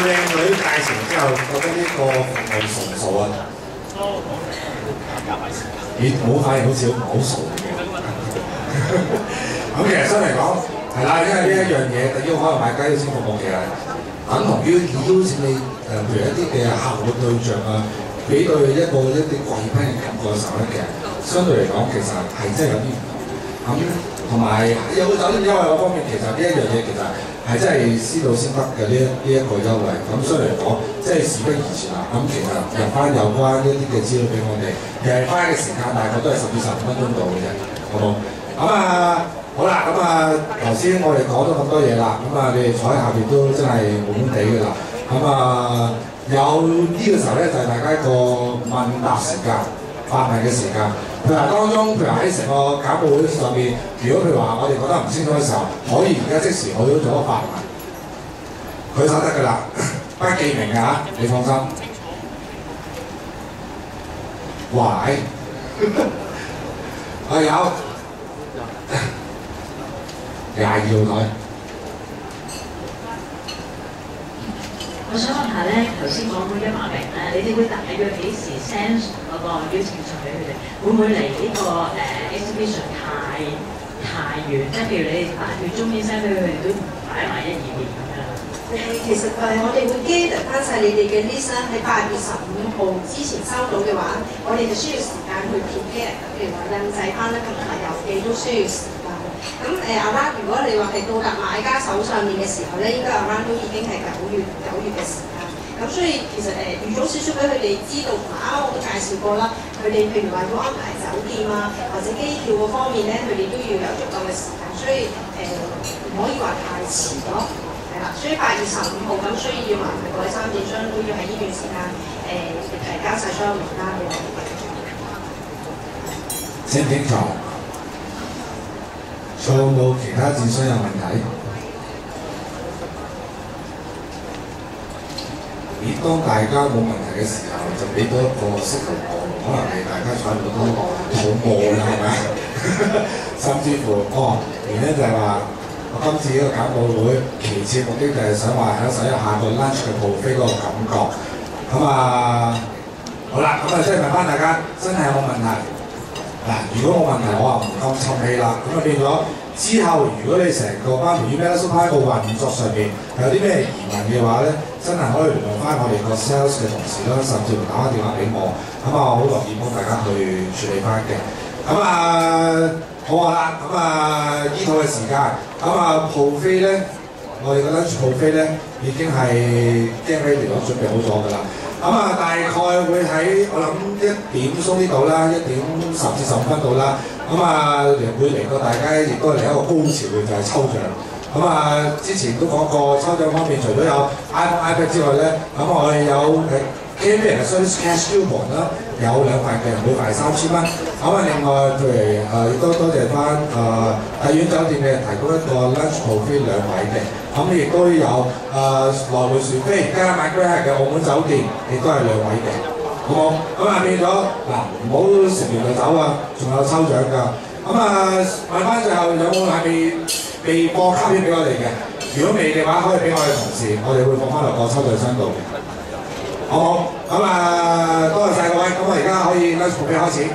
靚女介紹之後，覺得呢個服務熟唔熟啊？咦，冇發現好似唔係好熟嘅。咁其實真嚟講係啦，因為呢一樣嘢，第一可能買雞要先服務，其實等同於邀請你譬如一啲嘅客戶對象啊，俾到一啲貴賓嘅感覺嘅時候咧，其實相對嚟講其實係真係有啲唔同。咁同埋有個酒店優惠嗰方面，其實呢一樣嘢其實係真係先到先得嘅呢一個優惠。咁所以嚟講，即係事不宜遲啦。咁其實入翻有關一啲嘅資料俾我哋，其實花嘅時間大概都係10至15分鐘度嘅啫，好冇？咁好啦，咁頭先我哋講咗咁多嘢啦，咁你哋坐喺下邊都真係悶悶地嘅啦。咁有呢個時候咧，就係大家一個問答時間、發問嘅時間。譬如話當中，譬如喺成個簡報會上面，如果譬如話我哋覺得唔清楚嘅時候，可以而家即時去到做一個發問，舉手得㗎啦，不記名㗎嚇，你放心。哇！有。22號台。我想問下咧，頭先講嗰1萬名咧，你哋會大約幾時 send 嗰個邀請信俾佢哋？會唔會離呢個exhibition 太遠？即係譬如你8月中先 send 俾佢哋，都擺埋1、2年咁樣。其實我哋會 gather 翻晒你哋嘅 list 喺8月15號之前收到嘅話，我哋就需要時間去 prepare，譬如話印製翻啦，同埋郵寄都需要時間。咁around 如果你話係到達買家手上面嘅時候咧，應該around都已經係9月嘅時間。咁所以其實預早少少俾佢哋知道，同埋啱啱我都介紹過啦，佢哋譬如話要安排酒店啊，或者機票嗰方面咧，佢哋都要有足夠嘅時間，所以唔可以話太遲咯。係啦，所以8月15號咁，所以要麻煩各位參展商都要喺呢段時間提交晒所有名單俾我哋。清唔清楚？仲有冇其他諮詢有問題？當大家冇問題嘅時候，就俾多一個適合我，可能係大家坐喺度都肚餓啦，係咪？甚至乎原因就係話，我今次呢個簡報會，其次目的就係想話享受一下個 lunch 嘅 buffet 嗰個感覺。好啦，即係問翻大家，真係有冇問題？嗱，如果冇問題，我話唔咁沉氣啦，咁變咗之後，如果你成個關於 Metaverse Park 個運作上面有啲咩疑問嘅話咧，真係可以聯絡翻我哋個 sales 嘅同事啦，甚至乎打翻電話俾我，我好樂意幫大家去處理翻嘅。好啦，依套嘅時間，buffet咧，我哋嘅 lunch buffet咧已經係 get ready 咗，準備好咗㗎啦。大概會喺我諗1點鬆啲到啦，1點10至15分到啦。會嚟到大家亦都嚟一個高潮嘅就係抽獎。之前都講過抽獎方面，除咗有 iPhone、iPad 之外咧，我哋有KMV 嘅 Service Cash Coupon 啦，有2塊嘅，每塊3000蚊。另外譬如亦都多謝翻帝苑酒店嘅提供一個 lunch buffet 2位嘅。亦都有來回船飛加買 Grab 嘅澳門酒店，亦都係2位嘅，好冇？變咗嗱，唔好食完就走啊，仲有抽獎㗎。問翻最後有冇係未播卡片俾我哋嘅？如果未嘅話，可以俾我哋同事，我哋會放翻落個抽獎箱度嘅，好冇？多謝晒各位，我而家可以 lunch buffet 開始。